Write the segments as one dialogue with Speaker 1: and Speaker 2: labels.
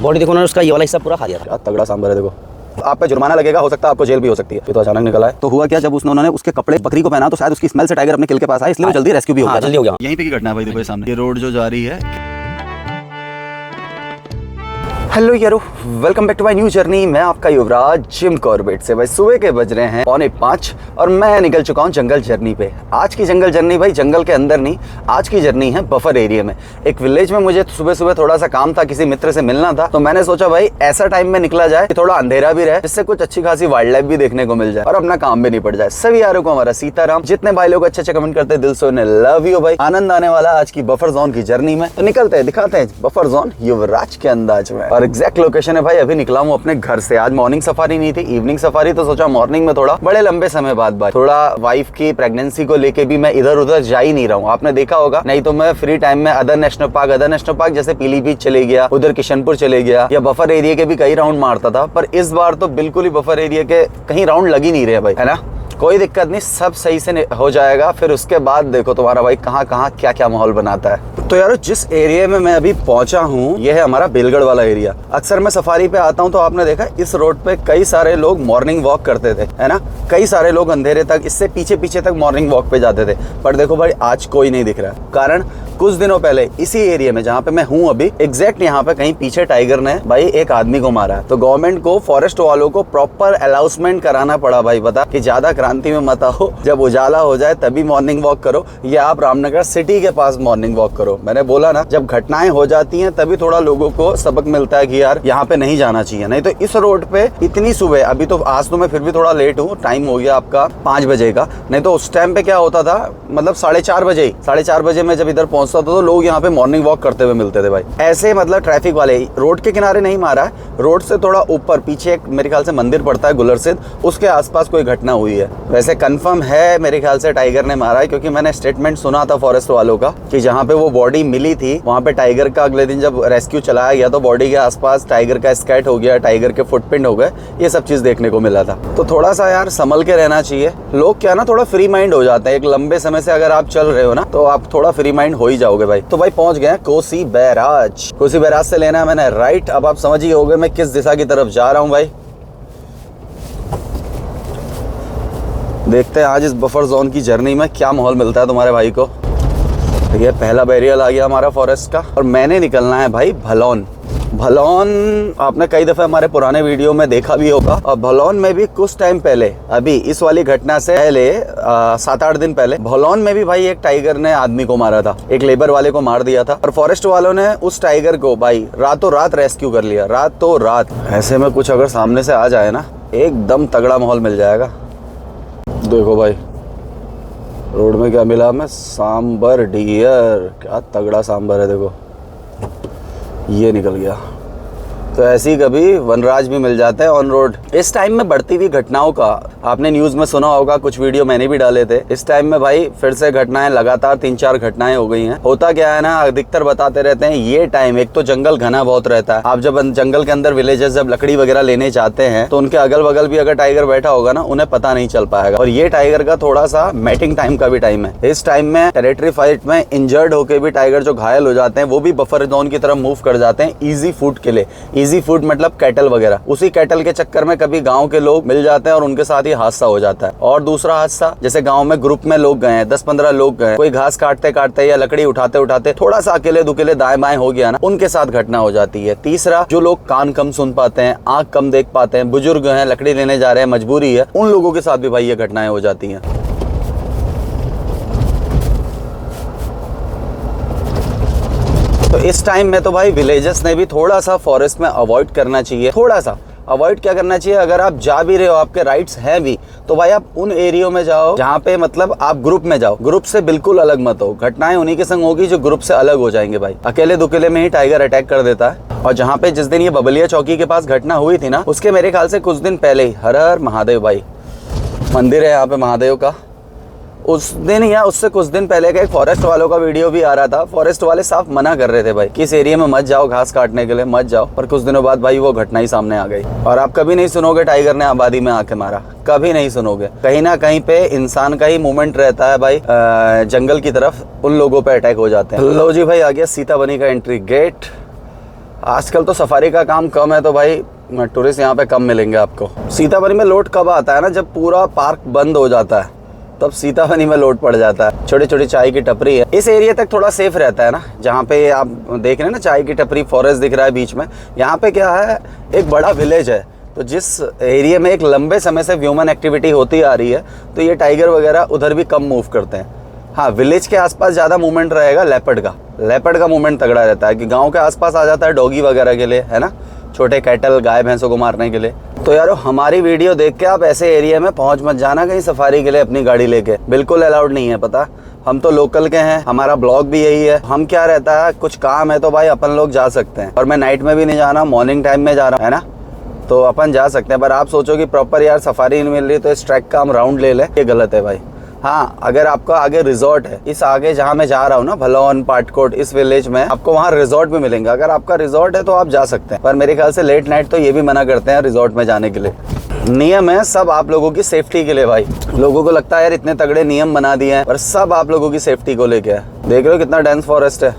Speaker 1: Body देखो ना, उसका ये वाला हिस्सा पूरा खा दिया था।
Speaker 2: क्या तगड़ा सांभर है देखो। आप पे जुर्माना लगेगा, हो सकता है आपको जेल भी हो सकती है। ये तो अचानक निकला है। तो हुआ क्या, जब उन्होंने उसके कपड़े बकरी को पहना तो शायद उसकी स्मेल से टाइगर अपने किल के पास आया, इसलिए वो जल्दी रेस्क्यू भी हो गया।
Speaker 1: जल्दी हो गया।
Speaker 2: यहीं पे की घटना है भाई, देखो सामने ये रोड जो जा रही है। हेलो यारो, welcome back to my new journey. मैं आपका युवराज जिम कॉर्बेट से। भाई सुबह के बज रहे हैं 4:45 और मैं निकल चुका हूँ जंगल जर्नी पे। आज की जंगल जर्नी भाई जंगल के अंदर नहीं, आज की जर्नी है बफर एरिया में। एक विलेज में मुझे सुबह सुबह थोड़ा सा काम था, किसी मित्र से मिलना था, तो मैंने सोचा भाई ऐसा टाइम में निकला जाए कि थोड़ा अंधेरा भी रहे, जिससे कुछ अच्छी खासी वाइल्ड लाइफ भी देखने को मिल जाए और अपना काम भी निपट जाए। सभी यारों को हमारा सीताराम। जितने भाई लोग अच्छे कमेंट करते हैं दिल से उन्हें लव यू भाई। आनंद आने वाला आज की बफर जोन की जर्नी में। तो निकलते हैं, दिखाते हैं बफर जोन युवराज के अंदाज में। और एग्जैक्ट लोकेशन भाई अभी निकला हूँ अपने घर से। आज मॉर्निंग सफारी नहीं थी, इवनिंग सफारी, तो सोचा मॉर्निंग में थोड़ा बड़े लंबे समय बाद थोड़ा वाइफ की प्रेगनेंसी को लेके भी मैं इधर उधर जा ही नहीं रहा हूँ। आपने देखा होगा, नहीं तो मैं फ्री टाइम में अदर नेशनल पार्क जैसे पीलीभीत चले गया, उधर किशनपुर चले गया, या बफर एरिया के भी कई राउंड मारता था। पर इस बार तो बिल्कुल ही बफर एरिया के कहीं राउंड लग ही नहीं रहे भाई, है ना। कोई दिक्कत नहीं, सब सही से हो जाएगा। फिर उसके बाद देखो तुम्हारा भाई कहाँ कहाँ क्या क्या माहौल बनाता है। तो यार जिस एरिया में मैं अभी पहुंचा हूँ, यह है हमारा बेलगढ़ वाला एरिया। अक्सर मैं सफारी पे आता हूँ तो आपने देखा इस रोड पे कई सारे लोग मॉर्निंग वॉक करते थे, है ना। कई सारे लोग अंधेरे तक, इससे पीछे पीछे तक मॉर्निंग वॉक पे जाते थे। पर देखो भाई आज कोई नहीं दिख रहा है। कारण कुछ दिनों पहले इसी एरिया में जहाँ पे मैं हूँ अभी, एग्जैक्ट यहाँ पे कहीं पीछे टाइगर ने भाई एक आदमी को मारा है। तो गवर्नमेंट को, फॉरेस्ट वालों को प्रॉपर अनाउंसमेंट कराना पड़ा भाई, बता कि ज्यादा क्रांति में मत आओ, जब उजाला हो जाए तभी मॉर्निंग वॉक करो, या आप रामनगर सिटी के पास मॉर्निंग वॉक करो। मैंने बोला ना, जब घटनाएं हो जाती हैं तभी थोड़ा लोगों को सबक मिलता है कि यार यहाँ पे नहीं जाना चाहिए। नहीं तो इस रोड पे इतनी सुबह, अभी तो आज तो मैं फिर भी थोड़ा लेट हूँ, टाइम हो गया आपका 5 बजे का। नहीं तो उस टाइम पे क्या होता था, मतलब 4:30 बजे मैं जब इधर पहुंचता था तो लोग यहाँ पे मॉर्निंग वॉक करते हुए मिलते थे भाई। ऐसे मतलब ट्रैफिक वाले रोड के किनारे नहीं मारा है, रोड से थोड़ा ऊपर पीछे एक मेरे ख्याल से मंदिर पड़ता है गुलरसिद, उसके आसपास कोई घटना हुई है। वैसे कंफर्म है मेरे ख्याल से टाइगर ने मारा है, क्योंकि मैंने स्टेटमेंट सुना था फॉरेस्ट वालों का कि जहाँ पे वो बॉडी मिली थी वहाँ पे टाइगर का अगले दिन जब रेस्क्यू चलाया गया तो बॉडी के आसपास टाइगर का स्केट हो गया, टाइगर के फुटप्रिंट हो गए, ये सब चीज देखने को मिला था। तो थोड़ा सा यार संभल के रहना चाहिए। लोग क्या ना थोड़ा फ्री माइंड हो जाते हैं। एक लंबे समय से अगर आप चल रहे हो ना तो आप थोड़ा फ्री माइंड हो ही जाओगे भाई। तो भाई पहुंच गए कोसी बैराज से लेना है मैंने राइट। अब आप समझ ही होंगे मैं किस दिशा की तरफ जा रहा हूँ भाई। देखते हैं आज इस बफर जोन की जर्नी में क्या माहौल मिलता है तुम्हारे भाई को। ये पहला बैरियर आ गया हमारा फॉरेस्ट का, और मैंने निकलना है भाई भलौन। आपने कई दफे हमारे पुराने वीडियो में देखा भी होगा। और भलौन में भी कुछ टाइम पहले, अभी इस वाली घटना से पहले 7-8 दिन पहले, भलौन में भी भाई एक टाइगर ने आदमी को मारा था, एक लेबर वाले को मार दिया था। और फॉरेस्ट वालों ने उस टाइगर को भाई रातों रात रेस्क्यू कर लिया, रातों रात। ऐसे में कुछ अगर सामने से आ जाए ना, एकदम तगड़ा माहौल मिल जाएगा। देखो भाई रोड में क्या मिला हमें, सांबर डियर। क्या तगड़ा सांबर है देखो, ये निकल गया। तो ऐसे ही कभी वनराज भी मिल जाते हैं ऑन रोड। इस टाइम में बढ़ती हुई घटनाओं का आपने न्यूज में सुना होगा, कुछ वीडियो मैंने भी डाले थे। इस टाइम में भाई फिर से घटनाएं, लगातार 3-4 घटनाएं हो गई हैं। होता क्या है ना, अधिकतर बताते रहते हैं ये टाइम, एक तो जंगल घना बहुत रहता है। आप जब जंगल के अंदर विलेजेस जब लकड़ी वगैरह लेने जाते हैं तो उनके अगल बगल भी अगर टाइगर बैठा होगा ना, उन्हें पता नहीं चल पाएगा। और ये टाइगर का थोड़ा सा मैटिंग टाइम का भी टाइम है। इस टाइम में टेरिटरी फाइट में इंजर्ड होकर भी टाइगर जो घायल हो जाते हैं वो भी बफर जोन की तरफ मूव कर जाते हैं ईजी फूड के लिए। ईजी फूड मतलब कैटल वगैरह। उसी कैटल के चक्कर में कभी गांव के लोग मिल जाते हैं और उनके साथ ही हादसा हो जाता है। और दूसरा हादसा, जैसे गांव में ग्रुप में लोग गए हैं, 10-15 लोग गए, कोई घास काटते काटते या लकड़ी उठाते उठाते थोड़ा सा अकेले दुकेले दाएं बाएं हो गया ना, उनके साथ घटना हो जाती है। तीसरा, जो लोग कान कम सुन पाते हैं, आंख कम देख पाते हैं, बुजुर्ग हैं, लकड़ी लेने जा रहे हैं, मजबूरी है, उन लोगों के साथ भी भाई ये घटनाएं हो जाती हैं। तो इस टाइम में तो भाई विलेजेस ने भी थोड़ा सा फॉरेस्ट में अवॉइड करना चाहिए। थोड़ा सा अवॉइड क्या करना चाहिए, अगर आप जा भी रहे हो, आपके राइट्स हैं भी, तो भाई आप उन एरियो में जाओ जहाँ पे मतलब आप ग्रुप में जाओ। ग्रुप से बिल्कुल अलग मत हो। घटनाएं उन्हीं के संग होगी जो ग्रुप से अलग हो जाएंगे भाई। अकेले दुकेले में ही टाइगर अटैक कर देता है। और जहाँ पे जिस दिन ये बबलिया चौकी के पास घटना हुई थी ना, उसके मेरे ख्याल से कुछ दिन पहले ही, हर हर महादेव भाई मंदिर है यहाँ पे महादेव का, उस दिन या उससे कुछ दिन पहले का एक फॉरेस्ट वालों का वीडियो भी आ रहा था। फॉरेस्ट वाले साफ मना कर रहे थे भाई कि इस एरिया में मत जाओ, घास काटने के लिए मत जाओ। पर कुछ दिनों बाद भाई वो घटना ही सामने आ गई। और आप कभी नहीं सुनोगे टाइगर ने आबादी में आके मारा, कभी नहीं सुनोगे। कहीं ना कहीं पे इंसान का ही मूवमेंट रहता है भाई, जंगल की तरफ उन लोगों पे अटैक हो जाते हैं। लो जी भाई आ गया सीताबनी का एंट्री गेट। आजकल तो सफारी का काम कम है तो भाई टूरिस्ट यहाँ पे कम मिलेंगे आपको। सीतामढ़ी में लोड कब आता है ना, जब पूरा पार्क बंद हो जाता है तब सीतामढ़ी में लोड पड़ जाता है। छोटी छोटी चाय की टपरी है, इस एरिया तक थोड़ा सेफ रहता है ना, जहाँ पे आप देख रहे हैं ना चाय की टपरी, फॉरेस्ट दिख रहा है बीच में। यहाँ पे क्या है, एक बड़ा विलेज है, तो जिस एरिया में एक लंबे समय से ह्यूमन एक्टिविटी होती आ रही है तो ये टाइगर वगैरह उधर भी कम मूव करते हैं। हाँ, विलेज के आसपास ज़्यादा मूवमेंट रहेगा लेपर्ड का मूवमेंट तगड़ा रहता है कि गांव के आसपास आ जाता है डॉगी वगैरह के लिए, है ना, छोटे कैटल गाय भैंसों को मारने के लिए। तो यारो हमारी वीडियो देख के आप ऐसे एरिया में पहुंच मत जाना कहीं सफारी के लिए अपनी गाड़ी लेके, बिल्कुल अलाउड नहीं है। पता, हम तो लोकल के हैं, हमारा ब्लॉग भी यही है। हम क्या रहता है, कुछ काम है तो भाई अपन लोग जा सकते हैं, और मैं नाइट में भी नहीं जा रहा, मॉर्निंग टाइम में जा रहा हूँ, है ना, तो अपन जा सकते हैं। पर आप सोचो कि प्रॉपर यार सफारी नहीं मिल रही तो इस ट्रैक का हम राउंड ले लें, ये गलत है भाई। हाँ, अगर आपका आगे रिजॉर्ट है, इस आगे जहाँ मैं जा रहा हूँ ना, भलौन पाटकोट, इस विलेज में आपको वहाँ रिजॉर्ट भी मिलेंगे। अगर आपका रिजॉर्ट है तो आप जा सकते हैं, पर मेरे ख्याल से लेट नाइट तो ये भी मना करते हैं रिजॉर्ट में जाने के लिए। नियम है सब आप लोगों की सेफ्टी के लिए भाई। लोगों को लगता है यार इतने तगड़े नियम बना दिए हैं, पर सब आप लोगों की सेफ्टी को लेके है। देख रहे हो कितना डेंस फॉरेस्ट है,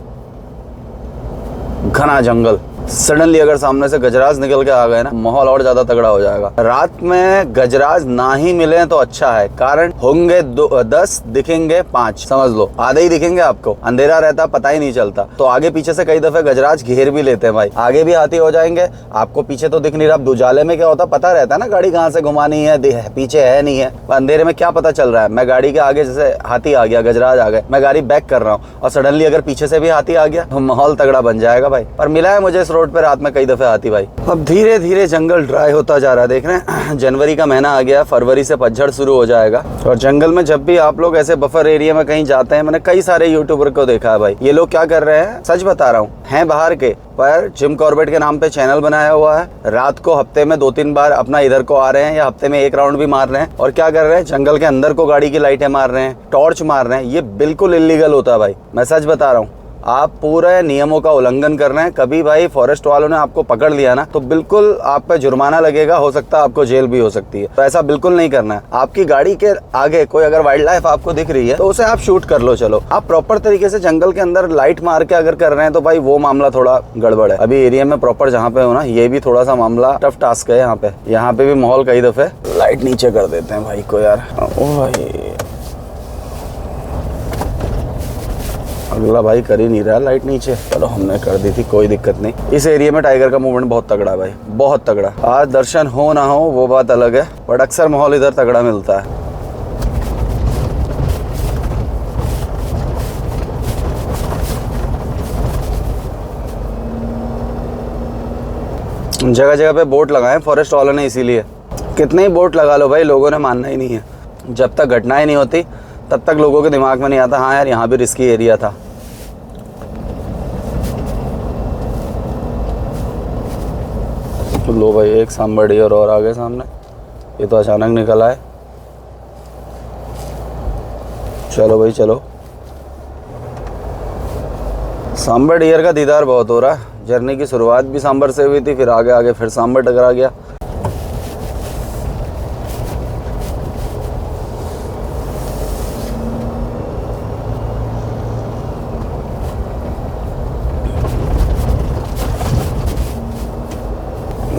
Speaker 2: घना जंगल। सडनली अगर सामने से गजराज निकल के आ गए ना, माहौल और ज्यादा तगड़ा हो जाएगा। रात में गजराज ना ही मिले तो अच्छा है, कारण होंगे 10 दिखेंगे 5, समझ लो आधे ही दिखेंगे आपको, अंधेरा रहता पता ही नहीं चलता। तो आगे पीछे से कई दफे गजराज घेर भी लेते हैं भाई, आगे भी हाथी हो जाएंगे, आपको पीछे तो दिख नहीं रहा। दुजाले में क्या होता पता रहता है ना, गाड़ी कहाँ से घुमानी है, पीछे है नहीं है, अंधेरे में क्या पता चल रहा है। मैं गाड़ी के आगे जैसे हाथी आ गया, गजराज आ गए, मैं गाड़ी बैक कर रहा हूँ और सडनली अगर पीछे से भी हाथी आ गया तो माहौल तगड़ा बन जाएगा भाई। पर मिला है मुझे इस रोड पे रात में कई दफे हाथी भाई। अब धीरे धीरे जंगल ड्राई होता जा रहा है, देख रहे हैं जनवरी का महीना आ गया, फरवरी से पतझड़ शुरू हो जाएगा। और जंगल में जब भी आप लोग ऐसे बफर एरिया में कहीं जाते हैं, मैंने कई सारे यूट्यूबर को देखा है भाई, ये लोग क्या कर रहे हैं, सच बता रहा हूँ, हैं बाहर के, पर जिम कॉर्बेट के नाम पे चैनल बनाया हुआ है। रात को हफ्ते में 2-3 बार अपना इधर को आ रहे हैं, या हफ्ते में 1 राउंड भी मार रहे हैं। और क्या कर रहे हैं, जंगल के अंदर को गाड़ी की लाइटें मार रहे हैं, टॉर्च मार रहे हैं। ये बिल्कुल इलीगल होता है भाई, मैं सच बता रहा हूँ। आप पूरे नियमों का उल्लंघन कर रहे हैं। कभी भाई फॉरेस्ट वालों ने आपको पकड़ लिया ना, तो बिल्कुल आप पे जुर्माना लगेगा, हो सकता है आपको जेल भी हो सकती है। तो ऐसा बिल्कुल नहीं करना है। आपकी गाड़ी के आगे कोई अगर वाइल्ड लाइफ आपको दिख रही है तो उसे आप शूट कर लो, चलो। आप प्रॉपर तरीके से जंगल के अंदर लाइट मार के अगर कर रहे हैं तो भाई वो मामला थोड़ा गड़बड़ है। अभी एरिया में प्रॉपर जहाँ पे हो ना, ये भी थोड़ा सा मामला टफ टास्क है। यहाँ पे भी माहौल कई दफे लाइट नीचे कर देते हैं भाई को यार। ओ भाई अगला भाई कर ही नहीं रहा लाइट नीचे, चलो हमने कर दी थी, कोई दिक्कत नहीं। इस एरिया में टाइगर का मूवमेंट बहुत तगड़ा है भाई, बहुत तगड़ा। आज दर्शन हो ना हो वो बात अलग है, बट अक्सर माहौल इधर तगड़ा मिलता है। जगह जगह पे बोट लगाए फॉरेस्ट वालों ने, इसीलिए। कितने ही बोट लगा लो भाई, लोगों ने मानना ही नहीं है। जब तक घटनाएं नहीं होती तब तक लोगों के दिमाग में नहीं आता हाँ यार यहाँ भी रिस्की एरिया था। तो लो भाई एक सांबर डियर और आ गए सामने, ये तो अचानक निकल आए। चलो भाई चलो, सांबर डियर का दीदार बहुत हो रहा है। जर्नी की शुरुआत भी सांबर से हुई थी, फिर आगे आगे फिर सांबर टकरा गया।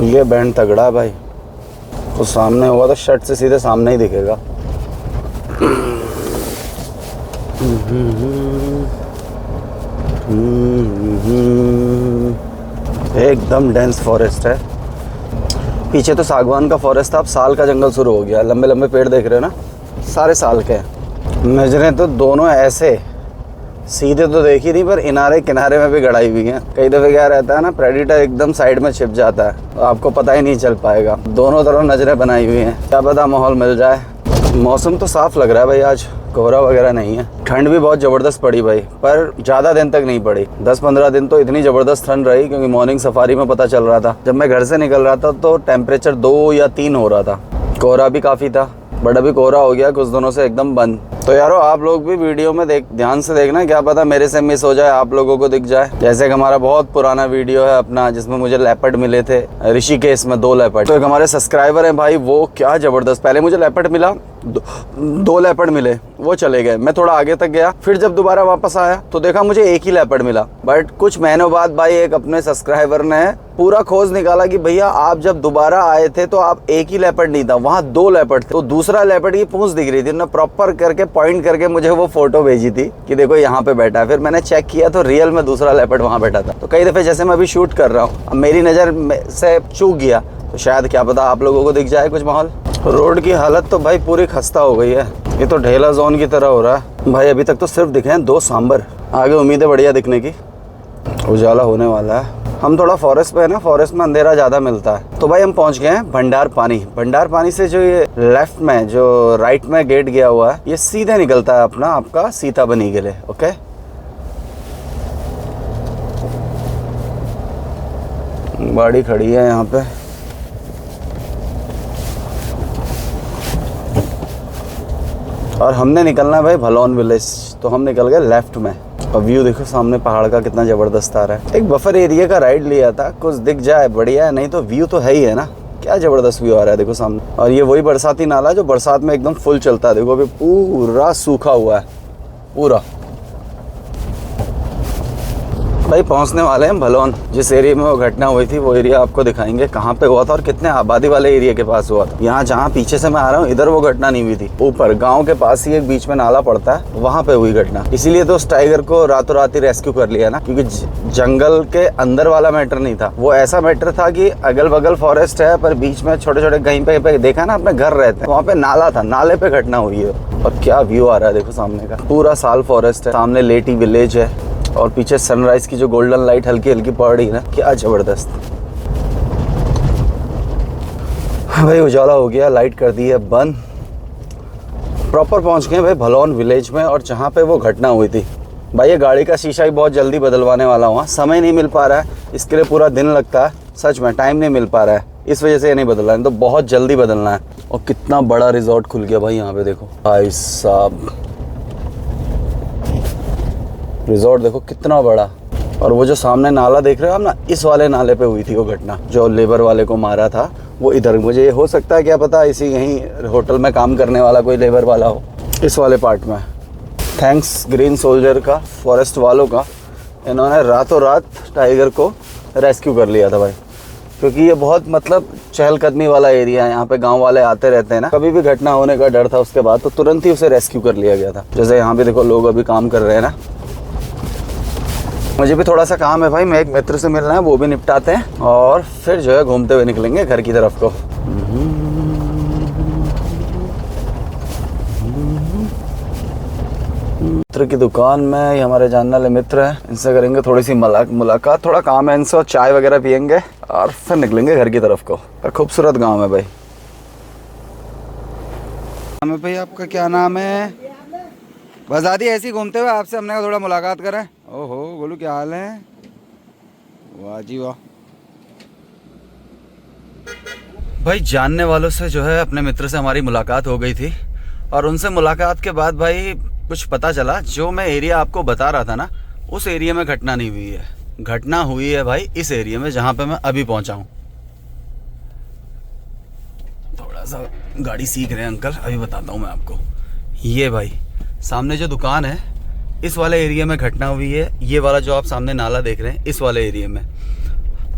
Speaker 2: ये बैंड तगड़ा है भाई, तो सामने होगा तो शर्ट से सीधे सामने ही दिखेगा। एकदम डेंस फॉरेस्ट है। पीछे तो सागवान का फॉरेस्ट था, अब साल का जंगल शुरू हो गया। लंबे लंबे पेड़ देख रहे हो ना, सारे साल के हैं। नजरें तो दोनों ऐसे सीधे तो देख ही नहीं, पर इनारे किनारे में भी गड़ाई हुई है। कई दफे क्या रहता है ना, प्रेडिटर एकदम साइड में छिप जाता है, तो आपको पता ही नहीं चल पाएगा। दोनों तरफ नजरें बनाई हुई हैं, क्या पता माहौल मिल जाए। मौसम तो साफ लग रहा है भाई, आज कोहरा वगैरह नहीं है। ठंड भी बहुत ज़बरदस्त पड़ी भाई, पर ज़्यादा दिन तक नहीं पड़ी। 10-15 दिन तो इतनी ज़बरदस्त ठंड रही, क्योंकि मॉर्निंग सफारी में पता चल रहा था, जब मैं घर से निकल रहा था तो टेम्परेचर 2 या 3 हो रहा था। कोहरा भी काफ़ी था, बट अभी कोहरा हो गया कुछ दिनों से एकदम बंद। तो यारो आप लोग भी वीडियो में ध्यान से देखना, क्या पता मेरे से मिस हो जाए, आप लोगों को दिख जाए। जैसे कि हमारा बहुत पुराना वीडियो है अपना, जिसमें मुझे लेपर्ड मिले थे ऋषिकेश में, 2 लेपर्ड। तो एक हमारे सब्सक्राइबर हैं भाई, वो क्या जबरदस्त, पहले मुझे लेपर्ड मिला, 2 लेपर्ड मिले, वो चले गए। मैं थोड़ा आगे तक गया, फिर जब दोबारा वापस आया तो देखा मुझे एक ही लेपर्ड मिला। बट कुछ महीनों बाद भाई एक अपने सब्सक्राइबर ने पूरा खोज निकाला कि भैया आप जब दोबारा आए थे तो आप एक ही लेपर्ड नहीं था, वहाँ 2 लेपर्ड थे। तो दूसरा लेपर्ड की पूंछ दिख रही थी, उन्होंने प्रॉपर करके पॉइंट करके मुझे वो फोटो भेजी थी कि देखो यहाँ पे बैठा है। फिर मैंने चेक किया तो रियल में दूसरा लेपर्ड वहाँ बैठा था। तो कई दफे जैसे मैं अभी शूट कर रहा हूँ, अब मेरी नज़र से चूक गया तो शायद क्या पता आप लोगों को दिख जाए कुछ माहौल। रोड की हालत तो भाई पूरी खस्ता हो गई है, ये तो ढेला जोन की तरह हो रहा है भाई। अभी तक तो सिर्फ दिखे हैं 2 सांबर, आगे उम्मीद है बढ़िया दिखने की। उजाला होने वाला है। हम थोड़ा फॉरेस्ट पे है ना, फॉरेस्ट में अंधेरा ज़्यादा मिलता है। तो भाई हम पहुंच गए हैं भंडार पानी। भंडार पानी से जो ये लेफ्ट में जो राइट में गेट गया हुआ है, ये सीधे निकलता है अपना आपका सीताबनी के लिए। ओके, गाड़ी खड़ी है यहाँ पे। और हमने निकलना है भाई भलौन विलेज, तो हम निकल गए लेफ्ट में। और व्यू देखो सामने पहाड़ का कितना जबरदस्त आ रहा है। एक बफर एरिया का राइड लिया था, कुछ दिख जाए बढ़िया है, नहीं तो व्यू तो है ही है ना। क्या जबरदस्त व्यू आ रहा है देखो सामने। और ये वही बरसाती नाला जो बरसात में एकदम फुल चलता है। देखो अभी पूरा सूखा हुआ है पूरा। भाई पहुंचने वाले हैं भलौन। जिस एरिया में वो घटना हुई थी वो एरिया आपको दिखाएंगे, कहाँ पे हुआ था और कितने आबादी वाले एरिया के पास हुआ था। यहाँ जहाँ पीछे से मैं आ रहा हूँ इधर वो घटना नहीं हुई थी, ऊपर गांव के पास ही एक बीच में नाला पड़ता है, वहाँ पे हुई घटना। इसीलिए तो उस टाइगर को रातों रात ही रेस्क्यू कर लिया ना, क्योंकि जंगल के अंदर वाला मैटर नहीं था, वो ऐसा मैटर था कि अगल बगल फॉरेस्ट है पर बीच में छोटे छोटे कहीं पे देखा ना अपने घर रहते हैं, वहाँ पे नाला था, नाले पे घटना हुई है। और क्या व्यू आ रहा है देखो सामने का, पूरा साल फॉरेस्ट है, सामने लेटी विलेज है और पीछे सनराइज की जो गोल्डन लाइट हल्की हल्की पड़ रही है ना, क्या जबरदस्त। भाई उजाला हो गया, लाइट कर दी है बंद। प्रॉपर पहुंच गए भाई भलौन विलेज में, और जहाँ पे वो घटना हुई थी। भाई ये गाड़ी का शीशा ही बहुत जल्दी बदलवाने वाला हूँ, समय नहीं मिल पा रहा है, इसके लिए पूरा दिन लगता है, सच में टाइम नहीं मिल पा रहा है, इस वजह से ये नहीं बदल रहा है, तो बहुत जल्दी बदलना है। और कितना बड़ा रिजॉर्ट खुल गया भाई यहाँ पे देखो भाई साहब, रिजॉर्ट देखो कितना बड़ा। और वो जो सामने नाला देख रहे हो आप ना, इस वाले नाले पे हुई थी वो घटना, जो लेबर वाले को मारा था वो इधर। मुझे ये हो सकता है क्या पता इसी यहीं होटल में काम करने वाला कोई लेबर वाला हो, इस वाले पार्ट में। थैंक्स ग्रीन सोल्जर का, फॉरेस्ट वालों का, इन्होंने रातों रात टाइगर को रेस्क्यू कर लिया था भाई, क्योंकि ये बहुत मतलब चहलकदमी वाला एरिया है, यहाँ पे गांव वाले आते रहते हैं ना, कभी भी घटना होने का डर था उसके बाद, तो तुरंत ही उसे रेस्क्यू कर लिया गया था। जैसे यहाँ पे देखो लोग अभी काम कर रहे हैं ना। मुझे भी थोड़ा सा काम है भाई, मैं एक मित्र से मिलना है, वो भी निपटाते हैं और फिर जो है घूमते हुए निकलेंगे घर की तरफ को। मित्र की दुकान में, ये हमारे जानने वाले मित्र हैं, इनसे करेंगे थोड़ी सी मुलाकात, थोड़ा काम है इनसे, और चाय वगैरह पियेंगे और फिर निकलेंगे घर की तरफ को। और खूबसूरत गाँव है भाई। नाम है भाई आपका, क्या नाम है? बस दादी ऐसे ही घूमते हुए आपसे हमने कहा थोड़ा मुलाकात करें। ओहो गोलू क्या हाल है? वाह जी वाह। भाई जानने वालों से जो है अपने मित्र से हमारी मुलाकात हो गई थी, और उनसे मुलाकात के बाद भाई कुछ पता चला, जो मैं एरिया आपको बता रहा था ना, उस एरिया में घटना नहीं हुई है। घटना हुई है भाई इस एरिया में जहाँ पे मैं अभी पहुँचा हूँ। थोड़ा सा गाड़ी सीख रहे हैं अंकल, अभी बताता हूँ मैं आपको। ये भाई सामने जो दुकान है, इस वाले एरिया में घटना हुई है। ये वाला जो आप सामने नाला देख रहे हैं, इस वाले एरिया में।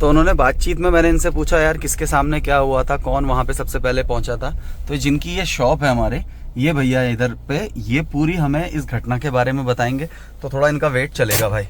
Speaker 2: तो उन्होंने बातचीत में मैंने इनसे पूछा यार किसके सामने क्या हुआ था, कौन वहाँ पे सबसे पहले पहुँचा था। तो जिनकी ये शॉप है हमारे, ये भैया इधर पे, ये पूरी हमें इस घटना के बारे में बताएंगे। तो थोड़ा इनका वेट चलेगा भाई।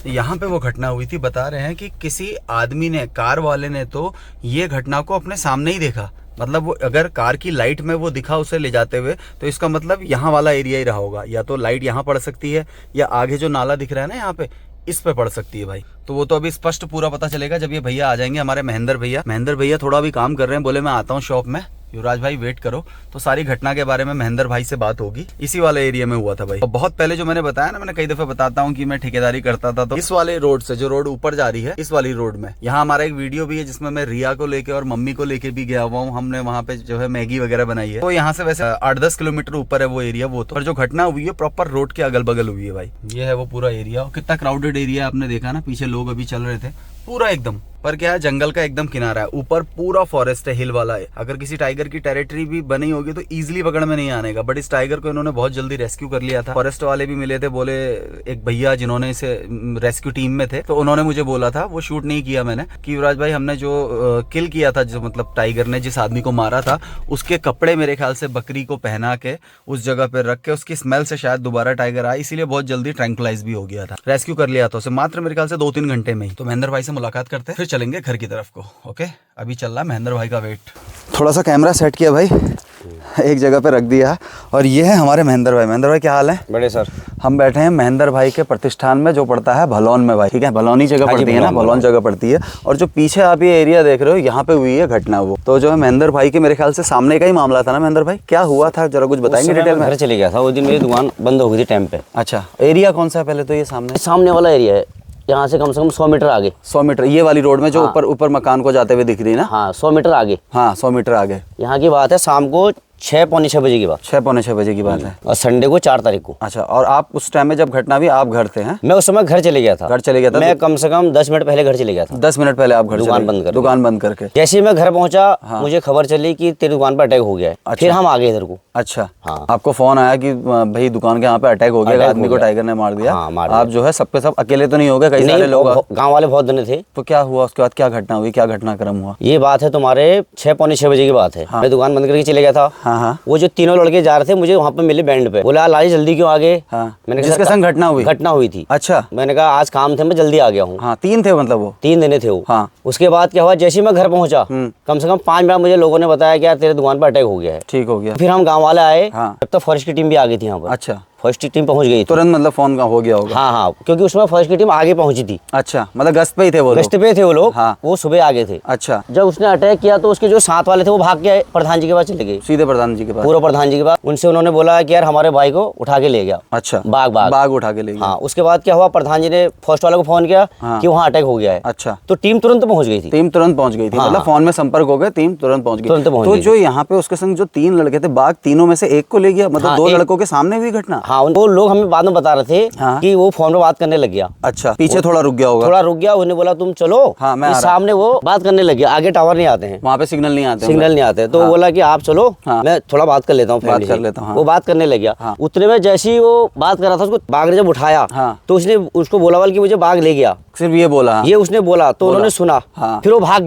Speaker 2: यहाँ पे वो घटना हुई थी, बता रहे हैं कि किसी आदमी ने, कार वाले ने तो ये घटना को अपने सामने ही देखा। मतलब वो अगर कार की लाइट में वो दिखा उसे ले जाते हुए, तो इसका मतलब यहाँ वाला एरिया ही रहा होगा। या तो लाइट यहाँ पड़ सकती है, या आगे जो नाला दिख रहा है ना यहाँ पे, इस पे पड़ सकती है भाई। तो वो तो अभी स्पष्ट पूरा पता चलेगा जब ये भैया आ जाएंगे, हमारे महेंद्र भैया। महेंद्र भैया थोड़ा अभी काम कर रहे हैं, बोले मैं आता हूँ शॉप में, युवराज भाई वेट करो। तो सारी घटना के बारे में महेंद्र भाई से बात होगी। इसी वाले एरिया में हुआ था भाई। और बहुत पहले जो मैंने बताया ना, मैंने कई दफे बताता हूँ कि मैं ठेकेदारी करता था, तो इस वाले रोड से, जो रोड ऊपर जा रही है, इस वाली रोड में, यहाँ हमारा एक वीडियो भी है जिसमें मैं रिया को लेके और मम्मी को लेके भी गया हुआ हूँ। हमने वहाँ पे जो है मैगी वगैरह बनाई है। तो यहाँ से वैसे 8-10 किलोमीटर ऊपर है वो एरिया। वो तो पर जो घटना हुई है प्रॉपर रोड के अगल बगल हुई है भाई। ये है वो पूरा एरिया। कितना क्राउडेड एरिया आपने देखा ना, पीछे लोग अभी चल रहे थे पूरा एकदम। पर क्या है, जंगल का एकदम किनारा है, ऊपर पूरा फॉरेस्ट है, हिल वाला है। अगर किसी टाइगर की टेरिटरी भी बनी होगी तो इजीली पकड़ में नहीं आने का। बट इस टाइगर को इन्होंने बहुत जल्दी रेस्क्यू कर लिया था। फॉरेस्ट वाले भी मिले थे, बोले एक भैया जिन्होंने इसे रेस्क्यू टीम में थे, तो उन्होंने मुझे बोला था, वो शूट नहीं किया मैंने, कि युवराज भाई हमने जो किल किया था, जो मतलब टाइगर ने जिस आदमी को मारा था, उसके कपड़े मेरे ख्याल से बकरी को पहना के उस जगह पर रख के उसकी स्मेल से शायद दोबारा टाइगर आया, इसीलिए बहुत जल्दी ट्रैंकुलाइज भी हो गया था। रेस्क्यू कर लिया था उसे मात्र मेरे ख्याल से 2-3 घंटे में ही। तो महेंद्र भाई से मुलाकात करते फिर चलेंगे घर की तरफ को। ओके, अभी चल रहा है महेंद्र भाई का वेट। थोड़ा सा कैमरा सेट किया भाई, एक जगह पे रख दिया। और ये है हमारे महेंद्र भाई। महेंद्र भाई क्या हाल है?
Speaker 3: बड़े सर।
Speaker 2: हम बैठे हैं महेंद्र भाई के प्रतिष्ठान में, जो पड़ता है भलौन में भाई। ठीक है, भलौनी जगह पड़ती है ना, भलौन जगह पड़ती है। और जो पीछे आप ये एरिया देख रहे हो, यहाँ पे हुई है घटना। वो तो जो है महेंद्र भाई के मेरे ख्याल से सामने का ही मामला था ना महेंद्र भाई? क्या हुआ था जरा कुछ बताएंगे डिटेल में?
Speaker 3: घर चले गया था उस दिन, मेरी दुकान बंद हो गई थी टाइम पे।
Speaker 2: अच्छा, एरिया कौन सा है पहले तो? ये
Speaker 3: सामने वाला एरिया है, यहाँ से कम 100 मीटर आगे।
Speaker 2: 100 मीटर ये वाली रोड में जो ऊपर मकान को जाते हुए दिख रही है ना?
Speaker 3: हाँ, 100 मीटर आगे।
Speaker 2: हाँ, 100 मीटर आगे।
Speaker 3: यहाँ की बात है, शाम को 6-6:45 बजे की बात।
Speaker 2: 6-6:45 बजे की बात है।
Speaker 3: और संडे को 4 तारीख को।
Speaker 2: अच्छा, और आप उस टाइम में जब घटना हुई आप घर थे? हैं?
Speaker 3: मैं उस समय घर चले गया था।
Speaker 2: घर चले गया था?
Speaker 3: मैं कम से कम 10 मिनट पहले घर चले गया था।
Speaker 2: 10 मिनट पहले आप घर
Speaker 3: दुकान बंद कर,
Speaker 2: दुकान बंद करके?
Speaker 3: जैसे ही मैं घर पहुंचा, मुझे खबर चली कि तेरी दुकान पर अटैक हो गया है।
Speaker 2: अच्छा।
Speaker 3: फिर हम आ गए इधर को।
Speaker 2: अच्छा,
Speaker 3: हाँ।
Speaker 2: आपको फोन आया कि भाई दुकान के यहाँ पे अटैक हो गया, आदमी को टाइगर ने मार दिया।
Speaker 3: हाँ, मार दिया।
Speaker 2: आप जो है सब पे सब अकेले तो नहीं हो गए? कई सारे लोग,
Speaker 3: गाँव वाले बहुत जने थे।
Speaker 2: तो क्या हुआ उसके बाद? क्या घटना हुई, क्या घटनाक्रम हुआ?
Speaker 3: ये बात है तुम्हारे 6-6:45 बजे की बात है। मैं दुकान बंद करके चले गया था।
Speaker 2: हाँ।
Speaker 3: वो जो तीनों लड़के जा रहे थे, मुझे वहाँ पे मिले बैंड पे। बोला लाली जल्दी क्यों आ गए?
Speaker 2: हाँ।
Speaker 3: मैंने
Speaker 2: जिसके संग घटना
Speaker 3: हुई थी।
Speaker 2: अच्छा।
Speaker 3: मैंने कहा आज काम थे, मैं जल्दी आ गया हूँ।
Speaker 2: हाँ, 3 थे मतलब? वो
Speaker 3: 3 दिन थे वो।
Speaker 2: हाँ।
Speaker 3: उसके बाद क्या हुआ, जैसे ही मैं घर पहुंचा, कम से कम 5 मिनट मुझे लोगों ने बताया कि यार तेरे दुकान पर अटैक हो गया है।
Speaker 2: ठीक हो गया।
Speaker 3: फिर हम गाँव वाले आए।
Speaker 2: हाँ।
Speaker 3: तब तक फॉरेस्ट की टीम भी आ गई थी यहाँ पर।
Speaker 2: अच्छा,
Speaker 3: फर्स्ट की टीम पहुंच गई थी
Speaker 2: तुरंत? मतलब फोन का हो गया होगा?
Speaker 3: हाँ, क्योंकि उसमें फर्स्ट की टीम आगे पहुंची थी।
Speaker 2: अच्छा, मतलब गश्त पे ही थे वो लोग?
Speaker 3: गश्त पे थे वो लोग।
Speaker 2: हाँ।
Speaker 3: वो सुबह आगे थे।
Speaker 2: अच्छा।
Speaker 3: जब उसने अटैक किया तो उसके जो साथ वाले थे वो भाग के प्रधान जी के पास चले गए।
Speaker 2: सीधे प्रधान जी के पास?
Speaker 3: पूरा प्रधान जी के पास। उनसे उन्होंने बोला कि यार हमारे भाई को उठा के ले गया।
Speaker 2: अच्छा,
Speaker 3: बाग
Speaker 2: उठा के ले गया।
Speaker 3: हाँ। उसके बाद क्या हुआ, प्रधान जी ने फर्स्ट वाले को फोन किया कि वहाँ अटैक हो गया है।
Speaker 2: अच्छा,
Speaker 3: तो टीम तुरंत पहुंच गई थी।
Speaker 2: टीम तुरंत पहुंच गई थी? मतलब फोन में संपर्क हो गया, टीम तुरंत पहुंच गई। तो जो यहाँ पे उसके संग जो 3 लड़के थे, बाघ तीनों में से एक को ले गया? मतलब 2 लड़कों के सामने हुई घटना?
Speaker 3: हाँ, वो लोग हमें बाद में बता रहे थे कि वो फोन पे बात करने लग गया।
Speaker 2: अच्छा, पीछे थोड़ा रुक गया होगा?
Speaker 3: थोड़ा रुक गया, उन्हें बोला तुम चलो।
Speaker 2: हाँ, मैं
Speaker 3: सामने वो बात करने लग गया। आगे टावर नहीं आते हैं,
Speaker 2: वहाँ पे सिग्नल नहीं आते।
Speaker 3: तो बोला कि आप चलो, मैं थोड़ा बात कर लेता हूँ। वो बात करने लग गया। उतने में जैसे ही वो बात कर रहा था, उसको बाघ ने जब उठाया तो उसने उसको बोला कि मुझे बाघ ले गया।
Speaker 2: सिर्फ ये बोला? ये
Speaker 3: उसने बोला तो उन्होंने सुना। फिर वो भाग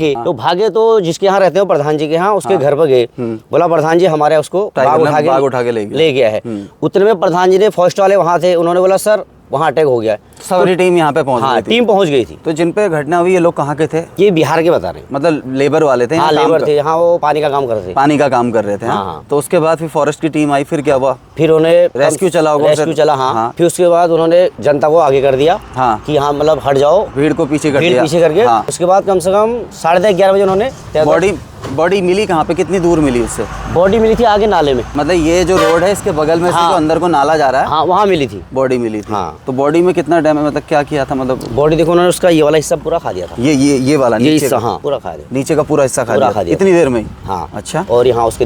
Speaker 3: गए। तो जिसके यहाँ रहते हो प्रधान जी के यहाँ, उसके घर पर गए। बोला प्रधान जी हमारे उसको बाघ उठा के ले गया है। उतने में प्रधान जी ने फर्स्ट वाले वहाँ थे, उन्होंने बोला सर वहाँ अटैक हो गया है।
Speaker 2: सारी टीम यहाँ पे पहुँच गई थी?
Speaker 3: टीम पहुँच गई थी।
Speaker 2: तो जिन पे घटना हुई ये लोग कहाँ के थे?
Speaker 3: ये बिहार के बता रहे हैं।
Speaker 2: मतलब लेबर वाले थे?
Speaker 3: हाँ, लेबर थे। हाँ, वो पानी का काम कर रहे थे।
Speaker 2: पानी का काम कर रहे थे? हाँ। तो उसके बाद फिर फॉरेस्ट की टीम आई, फिर क्या हुआ?
Speaker 3: फिर उन्हें
Speaker 2: रेस्क्यू चला?
Speaker 3: हाँ। फिर उसके बाद उन्होंने जनता को आगे कर दिया कि हाँ मतलब हट जाओ,
Speaker 2: भीड़ को पीछे करके।
Speaker 3: उसके बाद कम से कम 10:30-11 बजे उन्होंने
Speaker 2: बॉडी मिली कहाँ पे? कितनी दूर मिली उससे?
Speaker 3: बॉडी मिली थी आगे नाले में।
Speaker 2: मतलब ये जो रोड है इसके बगल में से जो अंदर को नाला जा रहा है,
Speaker 3: हाँ, वहाँ मिली थी बॉडी।
Speaker 2: हाँ। तो बॉडी में कितना डैमेज, मतलब क्या किया था? मतलब
Speaker 3: बॉडी देखो, उन्होंने उसका ये वाला हिस्सा पूरा खा दिया था।
Speaker 2: ये वाला
Speaker 3: हिस्सा? हाँ, पूरा खा दिया।
Speaker 2: नीचे का पूरा हिस्सा खा दिया इतनी देर में?
Speaker 3: हाँ।
Speaker 2: अच्छा।
Speaker 3: और यहाँ उसके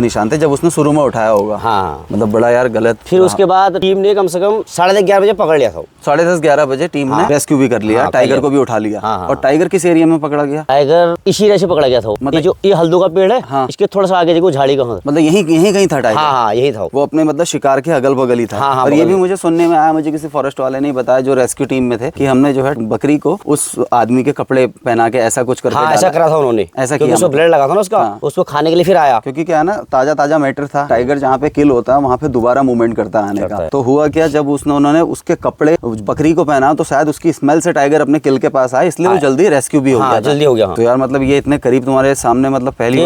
Speaker 3: निशान
Speaker 2: थे जब उसने शुरू में उठाया होगा?
Speaker 3: हाँ।
Speaker 2: मतलब बड़ा यार गलत।
Speaker 3: फिर उसके बाद टीम ने कम से कम 10:30-11 बजे पकड़ लिया था।
Speaker 2: 10:30-11 बजे टीम ने रेस्क्यू भी कर लिया, टाइगर को भी उठा लिया। और टाइगर किस एरिया में पकड़ा गया?
Speaker 3: टाइगर इसी एरिया से पकड़ा गया था। मतलब जो ये हल्दू का पेड़ है, इसके थोड़ा सा आगे देखो झाड़ी का।
Speaker 2: मतलब यहीं कहीं था टाइगर?
Speaker 3: हाँ, यही था।
Speaker 2: वो अपने मतलब शिकार के अगल बगल ही था। और ये भी मुझे सुनने में आया, मुझे किसी फॉरेस्ट वाले ने बताया जो रेस्क्यू टीम में थे, कि हमने जो है बकरी को उस आदमी के कपड़े पहना के ऐसा कुछ करके
Speaker 3: ऐसा करा था उन्होंने।
Speaker 2: ऐसा किया,
Speaker 3: उसको ब्लड लगा था ना उसका, उसको खाने के लिए फिर आया।
Speaker 2: क्योंकि क्या है ना, ताजा मैटर था। टाइगर जहाँ पे किल होता है वहाँ पे दोबारा मूवमेंट करता है आने का। तो हुआ क्या, जब उन्होंने उसके कपड़े बकरी को पहना तो शायद उसकी स्मेल से टाइगर अपने किल के पास आया, इसलिए वो जल्दी रेस्क्यू भी हो गया।
Speaker 3: जल्दी हो गया।
Speaker 2: तो यार मतलब ये इतने करीब तुम्हारे सामने, मतलब पहली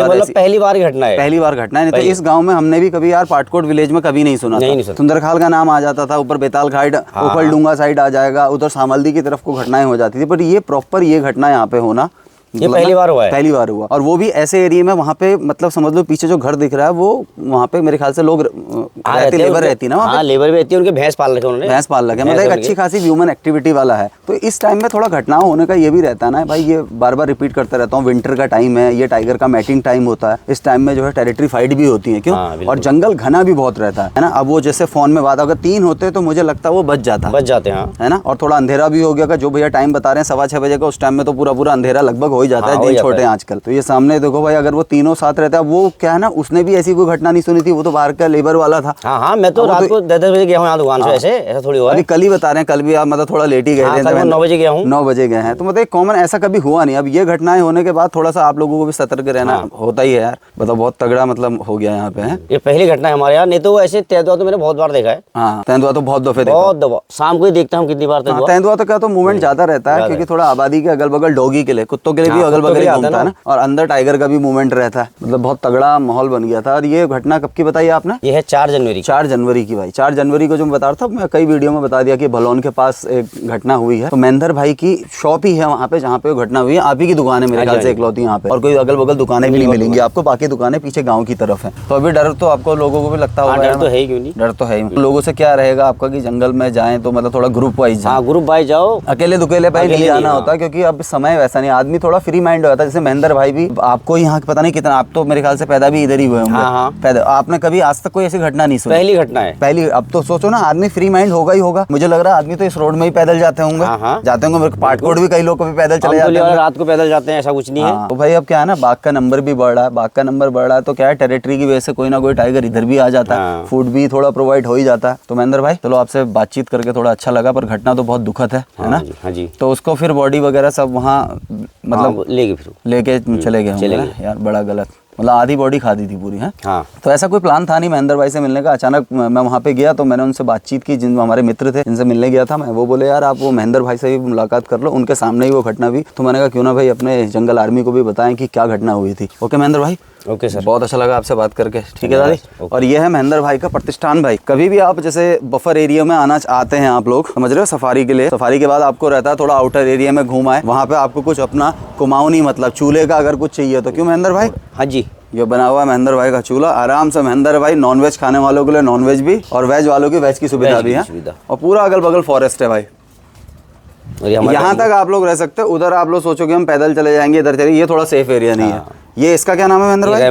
Speaker 3: बार घटना है।
Speaker 2: पहली बार घटना है। नहीं तो इस गांव में हमने भी कभी यार पाटकोट विलेज में कभी नहीं सुना था। सुंदरखाल का नाम आ जाता था, ऊपर बेताल घाट, ऊपर डूंगा साइड आ जाएगा, उधर सामल्दी की तरफ को घटनाएं हो जाती थी। बट ये प्रॉपर ये घटना यहाँ पे होना
Speaker 3: ये पहली बार हुआ है।
Speaker 2: पहली बार हुआ, और वो भी ऐसे एरिया में, वहाँ पे मतलब समझ लो पीछे जो घर दिख रहा है वो वहाँ पे मेरे ख्याल से लोग रहते, लेबर रहती है ना,
Speaker 3: हाँ लेबर भी रहती है, उनके भैंस पाल रखे उन्होंने,
Speaker 2: भैंस पाल रखे, मतलब एक अच्छी खासी ह्यूमन एक्टिविटी वाला है। तो इस टाइम में थोड़ा घटनाओं होने का ये भी रहता है ना भाई, ये बार बार रिपीट करता रहता हूँ, विंटर का टाइम है, ये टाइगर का मैटिंग टाइम होता है, इस टाइम में जो है टेरिटरी फाइट भी होती है, क्यों, और जंगल घना भी बहुत रहता है ना। अब वो जैसे फोन में बात, अगर 3 होते तो मुझे लगता है वो बच जाते हैं, है ना, और थोड़ा अंधेरा भी हो गया, जो भैया टाइम बता रहे हैं 6:15 बजे का, उस टाइम में तो पूरा अंधेरा लगभग हो ही जाता है, दिन छोटे हैं आजकल। तो ये सामने देखो भाई, अगर वो तीनों साथ रहता है, वो क्या है ना, उसने भी ऐसी कोई घटना नहीं सुनी थी, वो तो बाहर का लेबर वाला था।
Speaker 3: हाँ, मैं तो रात को 10 बजे गया हूँ यहाँ दुकान से, ऐसा थोड़ी हुआ है।
Speaker 2: कल ही बता रहे हैं, कल भी आप मतलब थोड़ा लेट ही गए थे,
Speaker 3: 9 बजे गया हूँ,
Speaker 2: 9 बजे गए हैं, तो मतलब कॉमन ऐसा कभी हुआ नहीं। अब ये घटनाएं होने के बाद थोड़ा सा आप लोगों को भी सतर्क रहना होता ही है यार, मतलब बहुत तगड़ा मतलब हो गया यहाँ पे है।
Speaker 3: ये पहली घटना है हमारे यहाँ, नहीं तो ऐसे तेंदुआ तो मैंने बहुत बार देखा है।
Speaker 2: हाँ, तेंदुआ तो बहुत दफे,
Speaker 3: बहुत दफा शाम को ही देखता हूँ, कितनी बार
Speaker 2: तेंदुआ तो क्या, तो मूवमेंट ज्यादा रहता है, क्योंकि थोड़ा आबादी के अगल बगल डॉगी के लिए, कुत्तों के लिए भी अगल बगल घूमता है ना, और अंदर टाइगर का भी मूवमेंट रहता है, मतलब बहुत तगड़ा माहौल बन गया था। और ये घटना कब की बताई आपने?
Speaker 3: ये है 4 जनवरी,
Speaker 2: 4 जनवरी की भाई। 4 जनवरी को जो मैं बता रहा था, मैं कई वीडियो में बता दिया कि भलौन के पास एक घटना हुई है। तो महेंद्र भाई की शॉप ही है वहाँ पे जहाँ पे घटना हुई है, आप ही की दुकान है मेरे ख्याल से इकलौती यहाँ पे, और कोई अगल बगल दुकानें भी नहीं मिलेंगी आपको, बाकी दुकानें पीछे गाँव की तरफ है। तो अभी डर तो आपको लोगों को भी लगता होगा,
Speaker 3: डर तो है ही, क्यों नहीं,
Speaker 2: डर तो है ही। लोगों से क्या रहेगा आपका कि जंगल में जाए तो मतलब थोड़ा ग्रुप वाइज,
Speaker 3: हाँ ग्रुप वाइज जाओ,
Speaker 2: अकेले दुकेले भाई नहीं जाना होता, क्योंकि अब समय वैसा नहीं, आदमी थोड़ा फ्री माइंड हो जाता है। जैसे महेंद्र भाई भी, आपको यहाँ पता नहीं कितना, आप तो मेरे ख्याल से पैदा भी इधर ही हुए होंगे, पैदा आपने कभी आज तक कोई ऐसी घटना नहीं सुनी?
Speaker 3: पहली घटना है,
Speaker 2: पहली। अब तो सोचो ना, आदमी फ्री माइंड होगा ही होगा, मुझे लग रहा है आदमी तो इस रोड में ही पैदल जाते होंगे, पाटकोट भी कई लोग कभी पैदल चले जाते हैं,
Speaker 3: रात को पैदल जाते हैं, ऐसा कुछ नहीं है।
Speaker 2: तो भाई अब क्या है ना, बाघ का नंबर भी बढ़ रहा है, तो क्या है, टेरिटरी की वजह से कोई ना कोई टाइगर इधर भी आ जाता है, फूड भी थोड़ा प्रोवाइड हो ही जाता है। तो महेंद्र भाई चलो, आपसे बातचीत करके थोड़ा अच्छा लगा, पर घटना तो बहुत दुखद है ना।
Speaker 3: हाँ जी।
Speaker 2: तो उसको फिर बॉडी वगैरह सब वहाँ मतलब लेके चले गए यार, बड़ा गलत, मतलब आधी बॉडी खा दी थी पूरी है।
Speaker 3: हाँ।
Speaker 2: तो ऐसा कोई प्लान था नहीं महेंद्र भाई से मिलने का, अचानक मैं वहाँ पे गया तो मैंने उनसे बातचीत की, जिन हमारे मित्र थे जिनसे मिलने गया था मैं, वो बोले यार आप वो महेंद्र भाई से भी मुलाकात कर लो, उनके सामने ही वो घटना भी। तो मैंने कहा क्यों ना भाई अपने जंगल आर्मी को भी बताएं कि क्या घटना हुई थी। ओके महेंद्र भाई,
Speaker 3: ओके सर,
Speaker 2: बहुत अच्छा लगा आपसे बात करके। ठीक है दादी। और ये है महेंद्र भाई का प्रतिष्ठान भाई। कभी भी आप जैसे बफर एरिया में आते हैं आप लोग, समझ रहे हो, सफारी के लिए, सफारी के बाद आपको रहता है थोड़ा आउटर एरिया में घूमाए, वहाँ पे आपको कुछ अपना कुमाऊनी मतलब चूल्हे का अगर कुछ चाहिए तो, क्यों महेंद्र भाई?
Speaker 3: हाँ जी,
Speaker 2: ये बना हुआ है महेंद्र भाई का चूल्हा, आराम से महेंद्र भाई नॉनवेज खाने वालों के लिए नॉनवेज भी, और वेज वालों की वेज की सुविधा भी है, और पूरा अगल बगल फॉरेस्ट है भाई, यहाँ तक आप लोग रह सकते हैं। उधर आप लोग सोचोगे हम पैदल चले जाएंगे, इधर चलिए, ये थोड़ा सेफ एरिया नहीं है। ये इसका क्या नाम है महेंद्र भाई?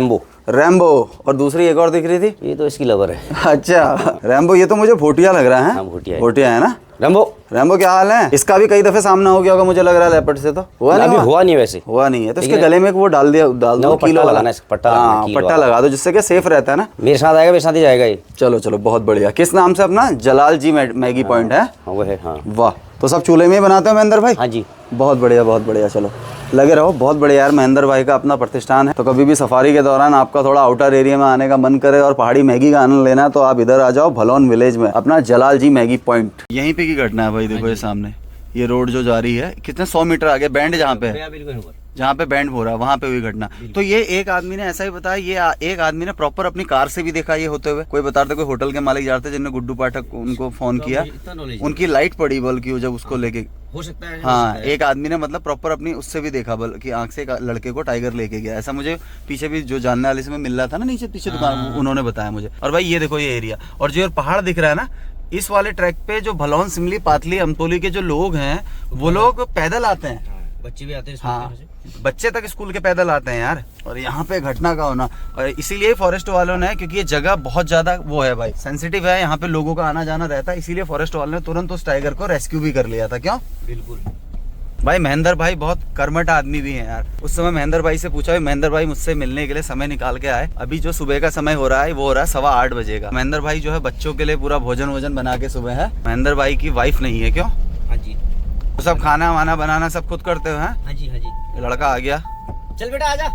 Speaker 2: रैम्बो। और दूसरी एक और दिख रही थी,
Speaker 3: ये तो इसकी लवर है।
Speaker 2: अच्छा रैम्बो, ये तो मुझे भोटिया लग रहा है। भोटिया है ना। रैम्बो क्या हाल है? इसका भी कई दफे सामना हो गया होगा मुझे लग रहा है लेपर्ड से, तो हुआ नहीं वैसे हुआ नहीं है। तो इसके गले में वो डाल दो किलो लगाना, पट्टा लगा दो, जिससे कि सेफ रहता है ना।
Speaker 3: मेरे साथ आएगा, मेरे साथ ही जाएगा ये।
Speaker 2: चलो बहुत बढ़िया। किस नाम से अपना? जलाल जी मैगी पॉइंट है
Speaker 3: वो है।
Speaker 2: वाह, तो सब चूल्हे में ही बनाते हो महेंद्र भाई?
Speaker 3: हाँ जी,
Speaker 2: बहुत बढ़िया। चलो लगे रहो, बहुत बढ़िया यार। महेंद्र भाई का अपना प्रतिष्ठान है, तो कभी भी सफारी के दौरान आपका थोड़ा आउटर एरिया में आने का मन करे और पहाड़ी मैगी का आनंद लेना, तो आप इधर आ जाओ भलौन विलेज में, अपना जलाल जी मैगी पॉइंट। यहीं पे की घटना है भाई, देखो ये सामने ये रोड जो जा रही है, कितने 100 मीटर आगे बैंड जहाँ पे बैंड हो रहा है, वहाँ पे हुई घटना। तो ये एक आदमी ने ऐसा ही बताया, ये एक आदमी ने प्रॉपर अपनी कार से भी देखा ये होते हुए। कोई बता रहे कोई होटल के मालिक जाते जिन्होंने गुड्डू पाठक उनको फोन किया, उनकी लाइट पड़ी बल्कि जब उसको लेके, हो सकता है। हाँ, एक आदमी ने मतलब प्रॉपर अपनी उससे भी देखा, बल्कि आंख से एक लड़के को टाइगर लेके गया, ऐसा मुझे पीछे भी जो जानने वाले से मिल रहा था ना, नीचे पीछे दुकान, उन्होंने बताया मुझे। और भाई ये देखो ये एरिया, और जो पहाड़ दिख रहा है ना, इस वाले ट्रैक पे जो भलौन, सिमली, पातली, अमतोली के जो लोग हैं, वो लोग पैदल आते हैं, बच्चे भी आते हैं। हाँ, बच्चे तक स्कूल के पैदल आते हैं यार। और यहाँ पे घटना का होना, और इसीलिए फॉरेस्ट वालों ने, क्योंकि ये जगह बहुत ज्यादा वो है भाई, सेंसिटिव है, यहाँ पे लोगों का आना जाना रहता है, इसीलिए फॉरेस्ट वालों ने तुरंत उस टाइगर को रेस्क्यू भी कर लिया था। क्यों? बिल्कुल भाई, महेंद्र भाई बहुत कर्मठ आदमी भी हैं यार। उस समय महेंद्र भाई से पूछा, महेंद्र भाई मुझसे मिलने के लिए समय निकाल के आए। अभी जो सुबह का समय हो रहा है वो हो रहा है 8:15 बजे का। महेंद्र भाई जो है बच्चों के लिए पूरा भोजन बना के सुबह है। महेंद्र भाई की वाइफ नहीं है। क्यों? हाँ जी, तो सब खाना वाना बनाना सब खुद करते हो? हाँ जी। लड़का आ गया, चल बेटा आजा।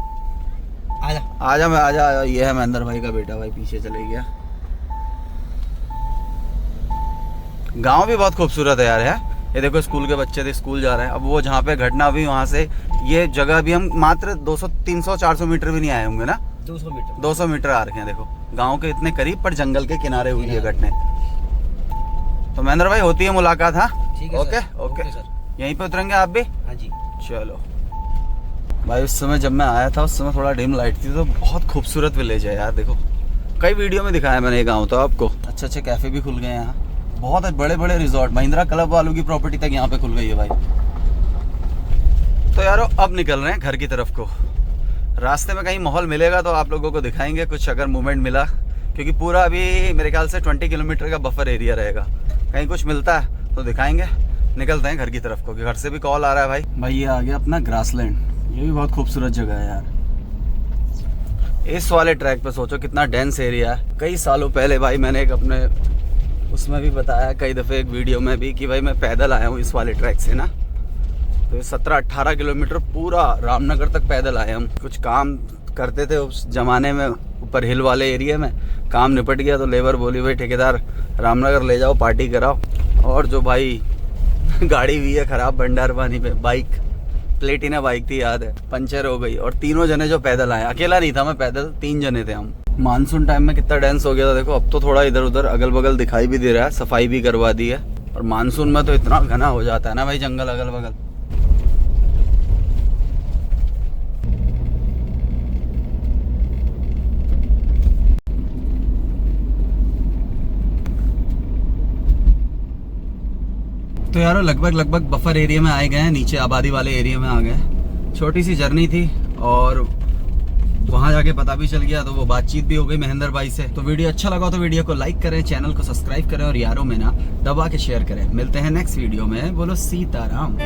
Speaker 2: ये है महेंद्र भाई का बेटा, भाई पीछे चले गया। गांव भी बहुत खूबसूरत है यार। है ये देखो, स्कूल के बच्चे थे, स्कूल जा रहे हैं। अब वो जहाँ पे घटना हुई वहाँ से ये जगह भी हम मात्र 200, 300, 400 मीटर भी नहीं आए होंगे ना। 200 मीटर आ रखे हैं। देखो गांव के इतने करीब, पर जंगल के किनारे हुई है घटना। तो महेंद्र भाई होती है मुलाकात। हाँ ओके सर, यहीं पे उतरेंगे आप भी? हाँ जी। चलो भाई उस समय जब मैं आया था उस समय थोड़ा डिम लाइट थी, तो बहुत खूबसूरत विलेज है यार। देखो कई वीडियो में दिखाया मैंने ये गाँव तो आपको। अच्छे अच्छे कैफ़े भी खुल गए हैं यहाँ, बहुत बड़े बड़े रिजॉर्ट, महिंद्रा क्लब वालों की प्रॉपर्टी तक यहाँ पे खुल गई है भाई। तो यारो अब निकल रहे हैं घर की तरफ को। रास्ते में कहीं माहौल मिलेगा तो आप लोगों को दिखाएंगे कुछ, अगर मूवमेंट मिला, क्योंकि पूरा अभी मेरे ख्याल से 20 किलोमीटर का बफर एरिया रहेगा। कहीं कुछ मिलता है तो दिखाएंगे। निकलते हैं घर की तरफ को, कि घर से भी कॉल आ रहा है भाई। भाई ये आ गया अपना ग्रासलैंड, ये भी बहुत खूबसूरत जगह है यार। इस वाले ट्रैक पे सोचो कितना डेंस एरिया है। कई सालों पहले भाई मैंने एक अपने उसमें भी बताया कई दफ़े एक वीडियो में भी कि भाई मैं पैदल आया हूँ इस वाले ट्रैक से ना। तो 17-18 किलोमीटर पूरा रामनगर तक पैदल आए हम। कुछ काम करते थे उस ज़माने में ऊपर हिल वाले एरिया में, काम निपट गया तो लेबर बोली भाई ठेकेदार रामनगर ले जाओ, पार्टी कराओ। और जो भाई गाड़ी भी है ख़राब भंडारवानी पे, बाइक प्लेटिना बाइक थी याद है, पंचर हो गई। और तीनों जने जो पैदल आए, अकेला नहीं था मैं पैदल, 3 जने थे हम। मानसून टाइम में कितना डांस हो गया था देखो। अब तो थोड़ा इधर उधर अगल बगल दिखाई भी दे रहा है, सफाई भी करवा दी है। और मानसून में तो इतना घना हो जाता है ना भाई जंगल अगल बगल। तो यारो लगभग बफर एरिया में आए गए हैं, नीचे आबादी वाले एरिया में आ गए। छोटी सी जर्नी थी और वहाँ जाके पता भी चल गया, तो वो बातचीत भी हो गई महेंद्र भाई से। तो वीडियो अच्छा लगा तो वीडियो को लाइक करें, चैनल को सब्सक्राइब करें और यारों में ना दबा के शेयर करें। मिलते हैं नेक्स्ट वीडियो में। बोलो सीताराम।